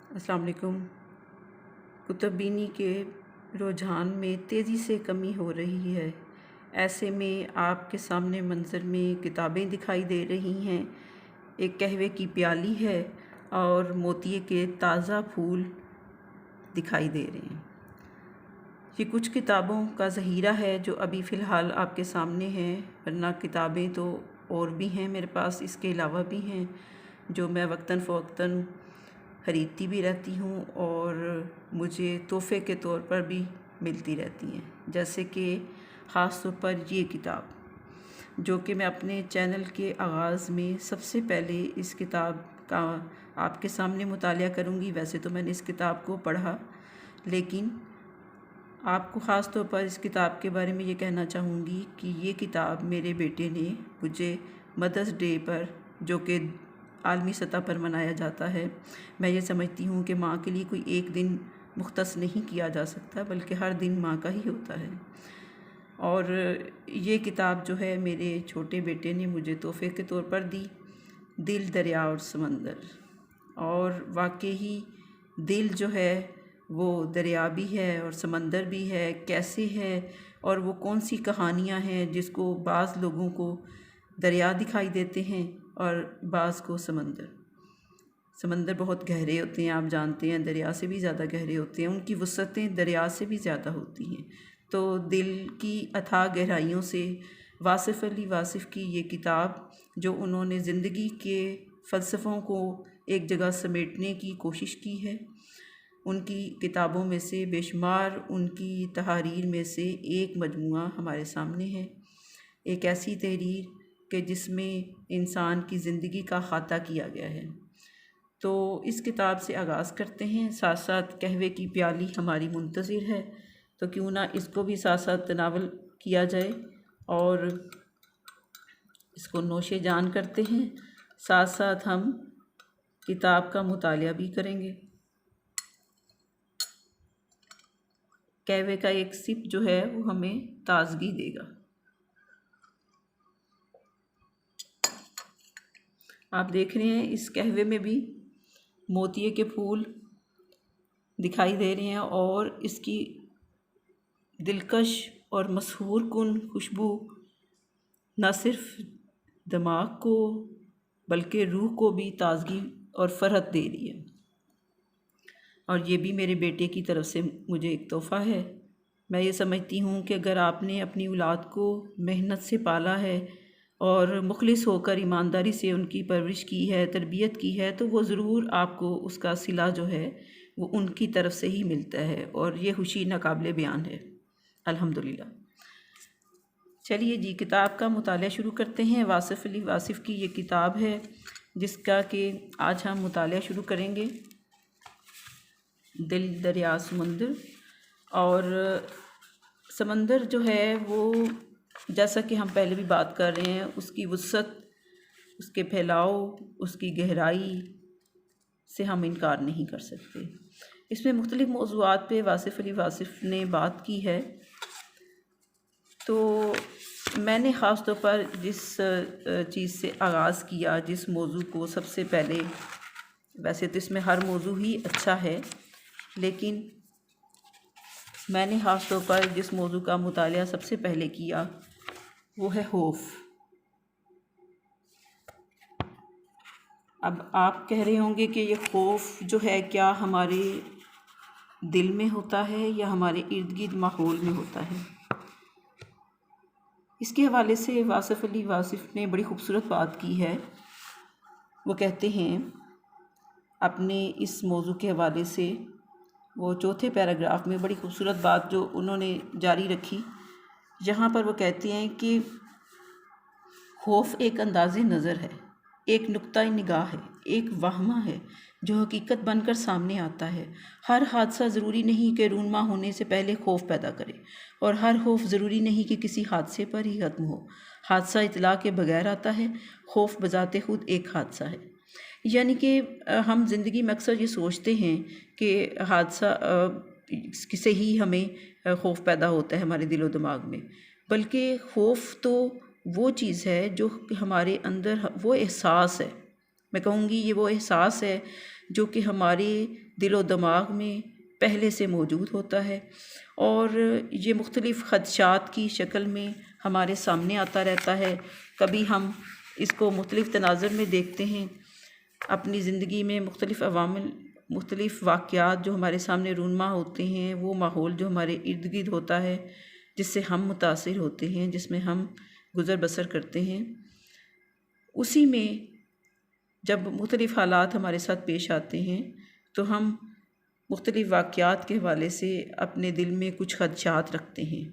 السلام علیکم۔ کتب بینی کے رجحان میں تیزی سے کمی ہو رہی ہے۔ ایسے میں آپ کے سامنے منظر میں کتابیں دکھائی دے رہی ہیں۔ ایک قہوے کی پیالی ہے اور موتیے کے تازہ پھول دکھائی دے رہے ہیں۔ یہ کچھ کتابوں کا ذخیرہ ہے جو ابھی فی الحال آپ کے سامنے ہیں، ورنہ کتابیں تو اور بھی ہیں میرے پاس، اس کے علاوہ بھی ہیں جو میں وقتاً فوقتاً خریدتی بھی رہتی ہوں اور مجھے تحفے کے طور پر بھی ملتی رہتی ہیں، جیسے کہ خاص طور پر یہ کتاب جو کہ میں اپنے چینل کے آغاز میں سب سے پہلے اس کتاب کا آپ کے سامنے مطالعہ کروں گی۔ ویسے تو میں نے اس کتاب کو پڑھا، لیکن آپ کو خاص طور پر اس کتاب کے بارے میں یہ کہنا چاہوں گی کہ یہ کتاب میرے بیٹے نے مجھے مدرس ڈے پر، جو کہ عالمی سطح پر منایا جاتا ہے، میں یہ سمجھتی ہوں کہ ماں کے لیے کوئی ایک دن مختص نہیں کیا جا سکتا، بلکہ ہر دن ماں کا ہی ہوتا ہے، اور یہ کتاب جو ہے میرے چھوٹے بیٹے نے مجھے تحفے کے طور پر دی، دل، دریا اور سمندر۔ اور واقعی دل جو ہے وہ دریا بھی ہے اور سمندر بھی ہے، کیسے ہے اور وہ کون سی کہانیاں ہیں جس کو بعض لوگوں کو دریا دکھائی دیتے ہیں اور بعض کو سمندر۔ سمندر بہت گہرے ہوتے ہیں، آپ جانتے ہیں، دریا سے بھی زیادہ گہرے ہوتے ہیں، ان کی وسعتیں دریا سے بھی زیادہ ہوتی ہیں۔ تو دل کی اتھاہ گہرائیوں سے واصف علی واصف کی یہ کتاب، جو انہوں نے زندگی کے فلسفوں کو ایک جگہ سمیٹنے کی کوشش کی ہے، ان کی کتابوں میں سے بے شمار ان کی تحاریر میں سے ایک مجموعہ ہمارے سامنے ہے، ایک ایسی تحریر کہ جس میں انسان کی زندگی کا احاطہ کیا گیا ہے۔ تو اس کتاب سے آغاز کرتے ہیں، ساتھ ساتھ قہوے کی پیالی ہماری منتظر ہے، تو کیوں نہ اس کو بھی ساتھ ساتھ تناول کیا جائے اور اس کو نوش جان کرتے ہیں، ساتھ ساتھ ہم کتاب کا مطالعہ بھی کریں گے۔ قہوے کا ایک سپ جو ہے وہ ہمیں تازگی دے گا۔ آپ دیکھ رہے ہیں اس قہوے میں بھی موتیے کے پھول دکھائی دے رہے ہیں، اور اس کی دلکش اور مسحور کن خوشبو نہ صرف دماغ کو بلکہ روح کو بھی تازگی اور فرحت دے رہی ہے، اور یہ بھی میرے بیٹے کی طرف سے مجھے ایک تحفہ ہے۔ میں یہ سمجھتی ہوں کہ اگر آپ نے اپنی اولاد کو محنت سے پالا ہے اور مخلص ہو کر ایمانداری سے ان کی پرورش کی ہے، تربیت کی ہے، تو وہ ضرور آپ کو اس کا صلہ جو ہے وہ ان کی طرف سے ہی ملتا ہے، اور یہ خوشی ناقابل بیان ہے، الحمدللہ۔ چلیے جی، کتاب کا مطالعہ شروع کرتے ہیں۔ واصف علی واصف کی یہ کتاب ہے جس کا کہ آج ہم مطالعہ شروع کریں گے، دل، دریا، سمندر۔ اور سمندر جو ہے وہ، جیسا کہ ہم پہلے بھی بات کر رہے ہیں، اس کی وسعت، اس کے پھیلاؤ، اس کی گہرائی سے ہم انکار نہیں کر سکتے۔ اس میں مختلف موضوعات پہ واصف علی واصف نے بات کی ہے، تو میں نے خاص طور پر جس چیز سے آغاز کیا، جس موضوع کو سب سے پہلے، ویسے تو اس میں ہر موضوع ہی اچھا ہے، لیکن میں نے خاص طور پر جس موضوع کا مطالعہ سب سے پہلے کیا وہ ہے خوف۔ اب آپ کہہ رہے ہوں گے کہ یہ خوف جو ہے کیا ہمارے دل میں ہوتا ہے یا ہمارے ارد گرد ماحول میں ہوتا ہے؟ اس کے حوالے سے واصف علی واصف نے بڑی خوبصورت بات کی ہے۔ وہ کہتے ہیں اپنے اس موضوع کے حوالے سے، وہ چوتھے پیراگراف میں بڑی خوبصورت بات جو انہوں نے جاری رکھی، جہاں پر وہ کہتے ہیں کہ خوف ایک انداز نظر ہے، ایک نقطہ نگاہ ہے، ایک وہمہ ہے جو حقیقت بن کر سامنے آتا ہے۔ ہر حادثہ ضروری نہیں کہ رونما ہونے سے پہلے خوف پیدا کرے، اور ہر خوف ضروری نہیں کہ کسی حادثے پر ہی ختم ہو۔ حادثہ اطلاع کے بغیر آتا ہے، خوف بذات خود ایک حادثہ ہے۔ یعنی کہ ہم زندگی میں اکثر یہ سوچتے ہیں کہ حادثہ سے ہی ہمیں خوف پیدا ہوتا ہے ہمارے دل و دماغ میں، بلکہ خوف تو وہ چیز ہے جو ہمارے اندر، وہ احساس ہے، میں کہوں گی یہ وہ احساس ہے جو کہ ہمارے دل و دماغ میں پہلے سے موجود ہوتا ہے، اور یہ مختلف خدشات کی شکل میں ہمارے سامنے آتا رہتا ہے۔ کبھی ہم اس کو مختلف تناظر میں دیکھتے ہیں، اپنی زندگی میں مختلف عوامل، مختلف واقعات جو ہمارے سامنے رونما ہوتے ہیں، وہ ماحول جو ہمارے ارد گرد ہوتا ہے جس سے ہم متاثر ہوتے ہیں، جس میں ہم گزر بسر کرتے ہیں، اسی میں جب مختلف حالات ہمارے ساتھ پیش آتے ہیں تو ہم مختلف واقعات کے حوالے سے اپنے دل میں کچھ خدشات رکھتے ہیں،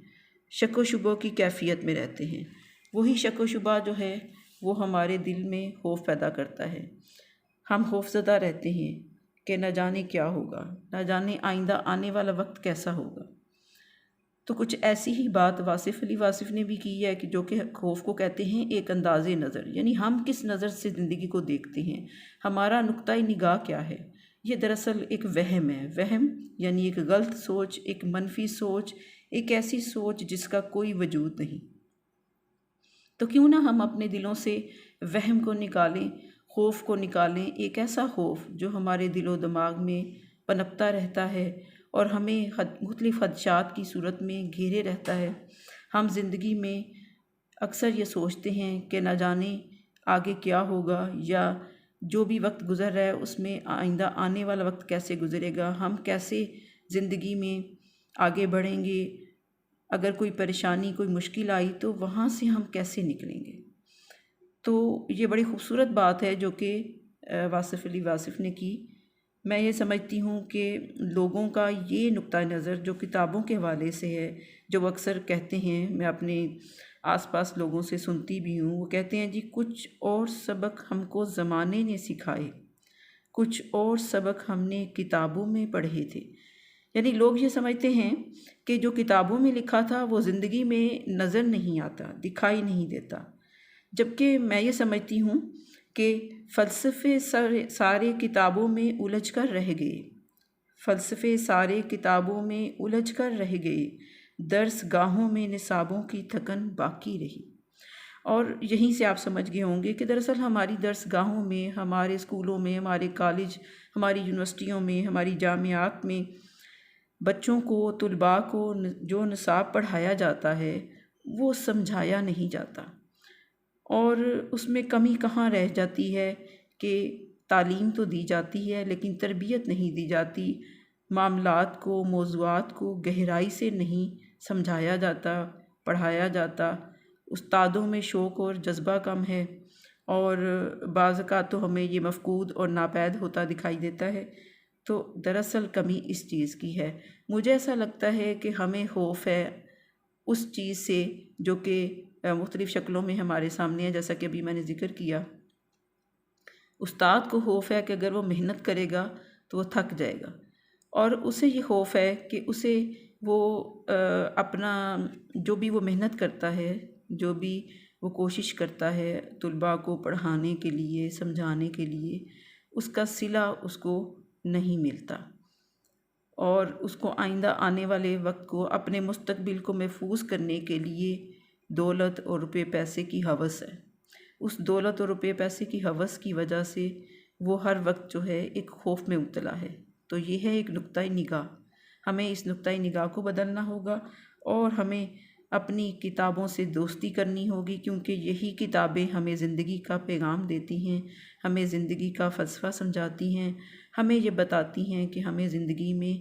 شک و شبہ کی کیفیت میں رہتے ہیں۔ وہی شک و شبہ جو ہے وہ ہمارے دل میں خوف پیدا کرتا ہے۔ ہم خوف زدہ رہتے ہیں کہ نہ جانے کیا ہوگا، نہ جانے آئندہ آنے والا وقت کیسا ہوگا۔ تو کچھ ایسی ہی بات واصف علی واصف نے بھی کی ہے کہ جو کہ خوف کو کہتے ہیں ایک انداز نظر، یعنی ہم کس نظر سے زندگی کو دیکھتے ہیں، ہمارا نقطۂ نگاہ کیا ہے۔ یہ دراصل ایک وہم ہے، وہم یعنی ایک غلط سوچ، ایک منفی سوچ، ایک ایسی سوچ جس کا کوئی وجود نہیں۔ تو کیوں نہ ہم اپنے دلوں سے وہم کو نکالیں، خوف کو نکالیں، ایک ایسا خوف جو ہمارے دل و دماغ میں پنپتا رہتا ہے اور ہمیں مختلف خدشات کی صورت میں گھیرے رہتا ہے۔ ہم زندگی میں اکثر یہ سوچتے ہیں کہ نہ جانے آگے کیا ہوگا، یا جو بھی وقت گزر رہا ہے اس میں آئندہ آنے والا وقت کیسے گزرے گا، ہم کیسے زندگی میں آگے بڑھیں گے، اگر کوئی پریشانی، کوئی مشکل آئی تو وہاں سے ہم کیسے نکلیں گے۔ تو یہ بڑی خوبصورت بات ہے جو کہ واصف علی واصف نے کی۔ میں یہ سمجھتی ہوں کہ لوگوں کا یہ نقطہ نظر جو کتابوں کے حوالے سے ہے، جو وہ اکثر کہتے ہیں، میں اپنے آس پاس لوگوں سے سنتی بھی ہوں، وہ کہتے ہیں جی کچھ اور سبق ہم کو زمانے نے سکھائے، کچھ اور سبق ہم نے کتابوں میں پڑھے تھے۔ یعنی لوگ یہ سمجھتے ہیں کہ جو کتابوں میں لکھا تھا وہ زندگی میں نظر نہیں آتا، دکھائی نہیں دیتا، جبکہ میں یہ سمجھتی ہوں کہ فلسفے سارے کتابوں میں الجھ کر رہ گئے، فلسفے سارے کتابوں میں الجھ کر رہ گئے، درس گاہوں میں نصابوں کی تھکن باقی رہی۔ اور یہیں سے آپ سمجھ گئے ہوں گے کہ دراصل ہماری درس گاہوں میں، ہمارے اسکولوں میں، ہمارے کالج، ہماری یونیورسٹیوں میں، ہماری جامعات میں بچوں کو، طلباء کو جو نصاب پڑھایا جاتا ہے وہ سمجھایا نہیں جاتا، اور اس میں کمی کہاں رہ جاتی ہے کہ تعلیم تو دی جاتی ہے لیکن تربیت نہیں دی جاتی، معاملات کو، موضوعات کو گہرائی سے نہیں سمجھایا جاتا، پڑھایا جاتا۔ استادوں میں شوق اور جذبہ کم ہے، اور بعض اوقات تو ہمیں یہ مفقود اور ناپید ہوتا دکھائی دیتا ہے۔ تو دراصل کمی اس چیز کی ہے۔ مجھے ایسا لگتا ہے کہ ہمیں خوف ہے اس چیز سے جو کہ مختلف شکلوں میں ہمارے سامنے ہے، جیسا کہ ابھی میں نے ذکر کیا۔ استاد کو خوف ہے کہ اگر وہ محنت کرے گا تو وہ تھک جائے گا، اور اسے یہ خوف ہے کہ اسے وہ اپنا جو بھی وہ محنت کرتا ہے، جو بھی وہ کوشش کرتا ہے طلباء کو پڑھانے کے لیے، سمجھانے کے لیے، اس کا صلہ اس کو نہیں ملتا، اور اس کو آئندہ آنے والے وقت کو، اپنے مستقبل کو محفوظ کرنے کے لیے دولت اور روپے پیسے کی ہوس ہے۔ اس دولت اور روپے پیسے کی ہوس کی وجہ سے وہ ہر وقت جو ہے ایک خوف میں مبتلا ہے۔ تو یہ ہے ایک نقطۂ نگاہ، ہمیں اس نقطۂ نگاہ کو بدلنا ہوگا، اور ہمیں اپنی کتابوں سے دوستی کرنی ہوگی، کیونکہ یہی کتابیں ہمیں زندگی کا پیغام دیتی ہیں، ہمیں زندگی کا فلسفہ سمجھاتی ہیں، ہمیں یہ بتاتی ہیں کہ ہمیں زندگی میں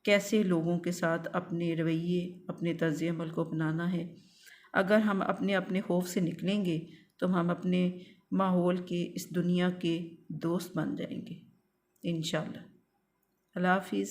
کیسے لوگوں کے ساتھ اپنے رویے، اپنے طرز عمل کو اپنانا ہے۔ اگر ہم اپنے خوف سے نکلیں گے تو ہم اپنے ماحول کے، اس دنیا کے دوست بن جائیں گے انشاءاللہ۔ اللہ حافظ۔